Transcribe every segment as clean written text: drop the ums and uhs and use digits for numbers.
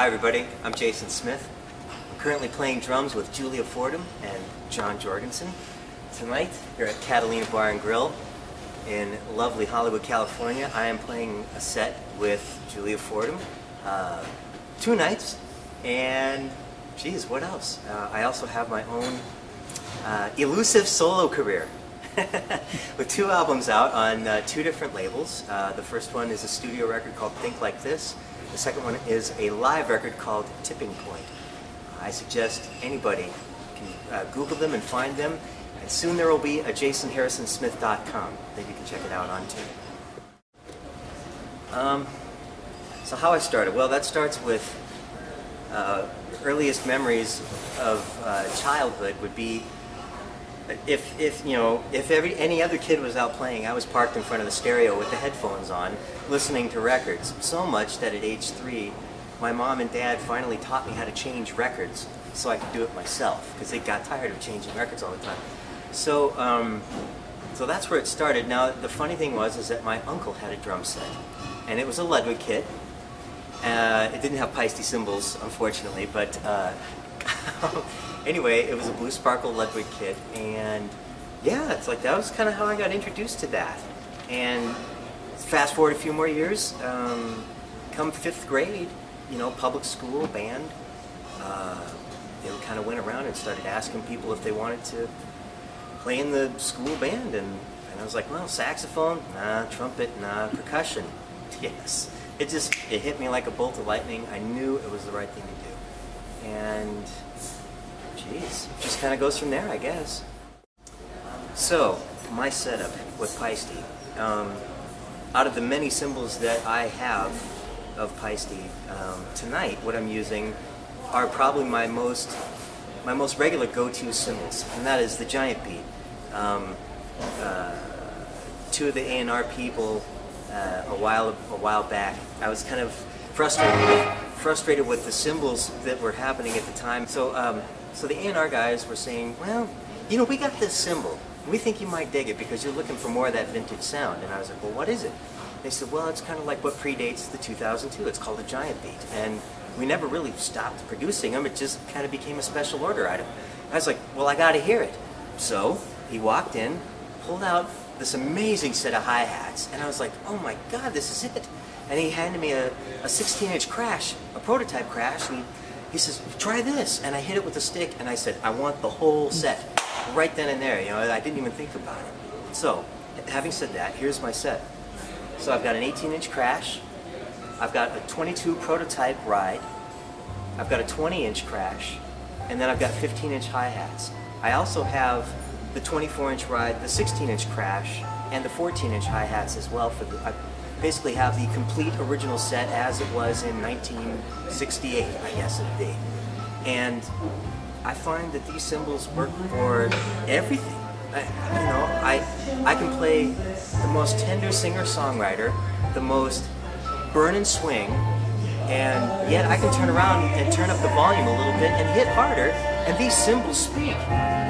Hi everybody, I'm Jason Smith. I'm currently playing drums with Julia Fordham and John Jorgensen. Tonight, here at Catalina Bar Grill in lovely Hollywood, California, I am playing a set with Julia Fordham. 2 nights, and geez, what else? I also have my own elusive solo career with 2 albums out on 2 different labels. The first one is a studio record called Think Like This. The second one is a live record called Tipping Point. I suggest anybody can Google them and find them, and soon there will be a jasonharrisonsmith.com that you can check it out on too. So how I started? Well, that starts with earliest memories of childhood would be if any other kid was out playing, I was parked in front of the stereo with the headphones on, listening to records. So much that at age 3, my mom and dad finally taught me how to change records so I could do it myself, because they got tired of changing records all the time. So, so that's where it started. Now, the funny thing is that my uncle had a drum set, and it was a Ludwig kit. It didn't have Paiste Symbols, unfortunately, but anyway, it was a Blue Sparkle Ludwig kit, and yeah, it's like that was kind of how I got introduced to that. And fast forward a few more years, come 5th grade, public school band, they kind of went around and started asking people if they wanted to play in the school band, and I was like, well, saxophone, nah, trumpet, nah, percussion, yes. It hit me like a bolt of lightning. I knew it was the right thing to do. And, geez, it just kind of goes from there, I guess. So, my setup with Paiste. Out of the many cymbals that I have of Paiste, tonight what I'm using are probably my most regular go-to cymbals, and that is the Giant Beat. 2 of the A&R people a while back, I was kind of frustrated with the cymbals that were happening at the time. So so the A&R guys were saying, well, we got this cymbal. We think you might dig it because you're looking for more of that vintage sound. And I was like, well, what is it? They said, well, it's kind of like what predates the 2002. It's called a Giant Beat. And we never really stopped producing them. It just kind of became a special order item. I was like, well, I got to hear it. So he walked in, pulled out this amazing set of hi-hats, and I was like, oh my God, this is it. And he handed me a 16-inch crash, a prototype crash, and he says, try this. And I hit it with a stick, and I said, I want the whole set, right then and there. I didn't even think about it. So, having said that, here's my set. So I've got an 18-inch crash, I've got a 22 prototype ride, I've got a 20-inch crash, and then I've got 15-inch hi-hats. I also have the 24-inch ride, the 16-inch crash, and the 14-inch hi-hats as well. I basically have the complete original set as it was in 1968, I guess it'd be. And I find that these cymbals work for everything. I can play the most tender singer-songwriter, the most burn and swing, and yet I can turn around and turn up the volume a little bit and hit harder, and these cymbals speak.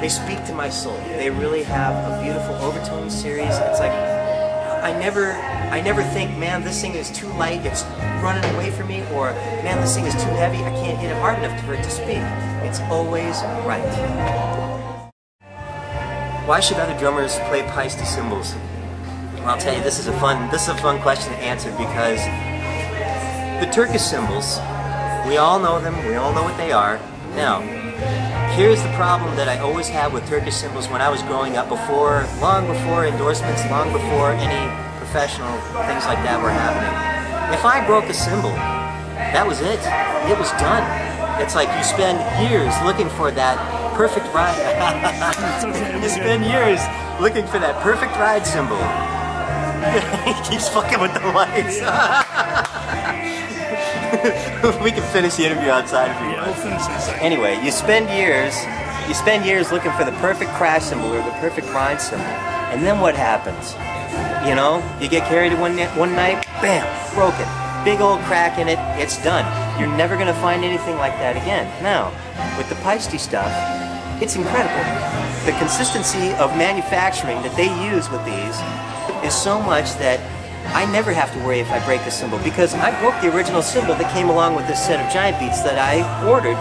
They speak to my soul. They really have a beautiful overtone series. It's like, I never think, man, this thing is too light, it's running away from me, or man, this thing is too heavy, I can't hit it hard enough for it to speak. It's always right. Why should other drummers play Paiste Symbols? Well, I'll tell you, this is a fun question to answer, because the Turkish cymbals, we all know them, we all know what they are. Now, here's the problem that I always had with Turkish cymbals when I was growing up, long before endorsements, long before any professional things like that were happening. If I broke a cymbal, that was it. It was done. It's like you spend years looking for that perfect ride. You spend years looking for that perfect ride cymbal. He keeps fucking with the lights. We can finish the interview outside if you want. We'll finish in a second. Anyway, you spend years looking for the perfect crash cymbal or the perfect ride cymbal, and then what happens? You get carried one night, bam, broke it. Big old crack in it, it's done. You're never going to find anything like that again. Now, with the Paiste stuff, it's incredible. The consistency of manufacturing that they use with these is so much that I never have to worry if I break a cymbal, because I broke the original cymbal that came along with this set of giant beats that I ordered,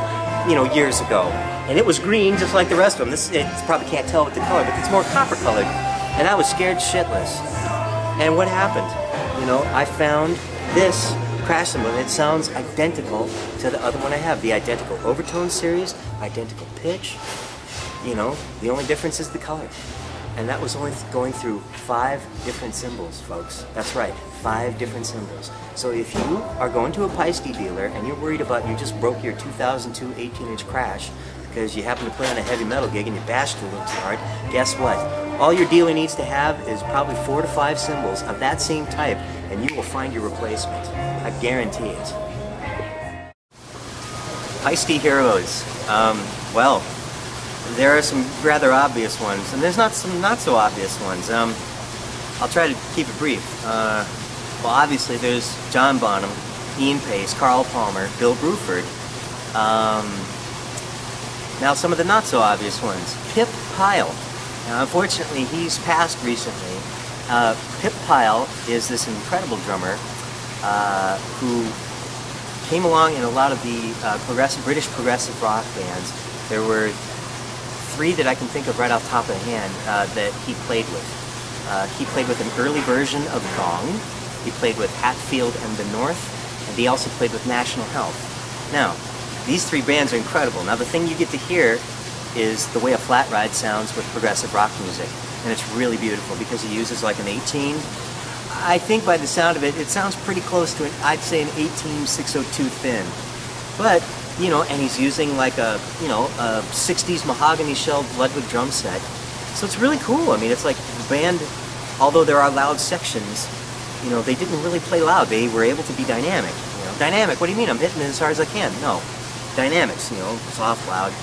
you know, years ago. And it was green just like the rest of them. It probably can't tell with the color, but it's more copper colored. And I was scared shitless. And what happened? You know, I found this crash cymbal, and it sounds identical to the other one I have. The identical overtone series, identical pitch. You know, the only difference is the color. And that was only going through 5 different cymbals, folks. That's right, 5 different cymbals. So if you are going to a Paiste dealer and you're worried about you just broke your 2002 18-inch crash because you happen to play on a heavy metal gig and you bashed it a little too hard, guess what? All your dealer needs to have is probably 4 to 5 cymbals of that same type, and you will find your replacement. I guarantee it. Paiste Heroes. Well, there are some rather obvious ones, and there's some not so obvious ones. I'll try to keep it brief. Well, obviously there's John Bonham, Ian Pace, Carl Palmer, Bill Bruford. Now some of the not so obvious ones. Pip Pyle. Now, unfortunately, he's passed recently. Pip Pyle is this incredible drummer who came along in a lot of the British progressive rock bands. There were 3 that I can think of right off the top of the hand that he played with. He played with an early version of Gong. He played with Hatfield and the North, and he also played with National Health. Now, these 3 bands are incredible. Now, the thing you get to hear is the way a flat ride sounds with progressive rock music, and it's really beautiful because he uses like an 18. I think by the sound of it, it sounds pretty close to I'd say an 18-602 thin, but you know, and he's using like a, you know, a 60s mahogany shell Bloodwood drum set. So it's really cool. I mean, it's like the band, although there are loud sections, you know, they didn't really play loud. They were able to be dynamic. You know, dynamic, what do you mean? I'm hitting it as hard as I can. No. Dynamics, you know, soft, loud,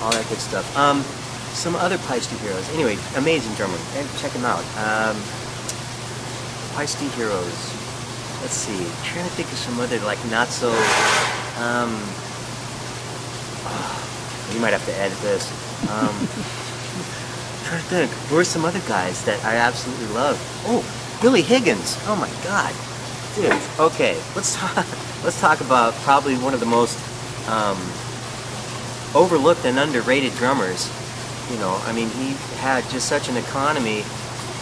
all that good stuff. Some other Paiste Heroes. Anyway, amazing drummer. Check him out. Paiste Heroes. Let's see. I'm trying to think of some other, like, not so... you might have to edit this. I'm trying to think. Who are some other guys that I absolutely love? Oh, Billy Higgins. Oh my God, dude. Okay, let's talk about probably one of the most overlooked and underrated drummers. You know, I mean, he had just such an economy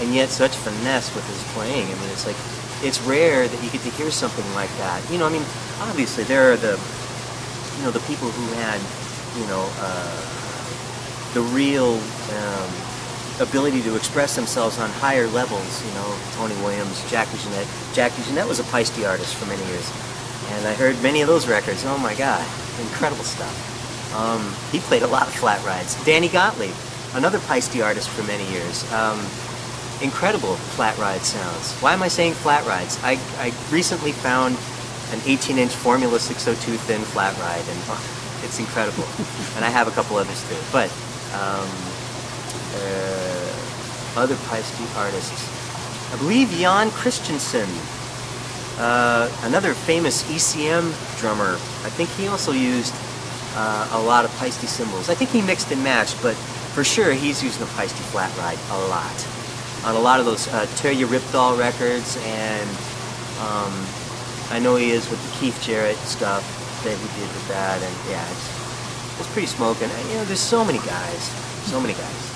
and yet such finesse with his playing. I mean, it's like, it's rare that you get to hear something like that. You know, I mean, obviously there are the, you know, the people who had, you know, the real ability to express themselves on higher levels, you know, Tony Williams, Jackie Jeanette. Jackie Jeanette was a Paiste artist for many years, and I heard many of those records. Oh my God, incredible stuff. He played a lot of flat rides. Danny Gottlieb, another Paiste artist for many years. Incredible flat ride sounds. Why am I saying flat rides? I recently found an 18-inch Formula 602 thin flat ride, and it's incredible. And I have a couple others too. But other Paiste artists, I believe Jan Christensen, another famous ECM drummer. I think he also used a lot of Paiste Symbols. I think he mixed and matched, but for sure he's using the Paiste flat ride a lot. On a lot of those Terje Ripdahl records, and I know he is with the Keith Jarrett stuff that he did with that, and yeah, it's pretty smoking. You know, there's so many guys, so many guys.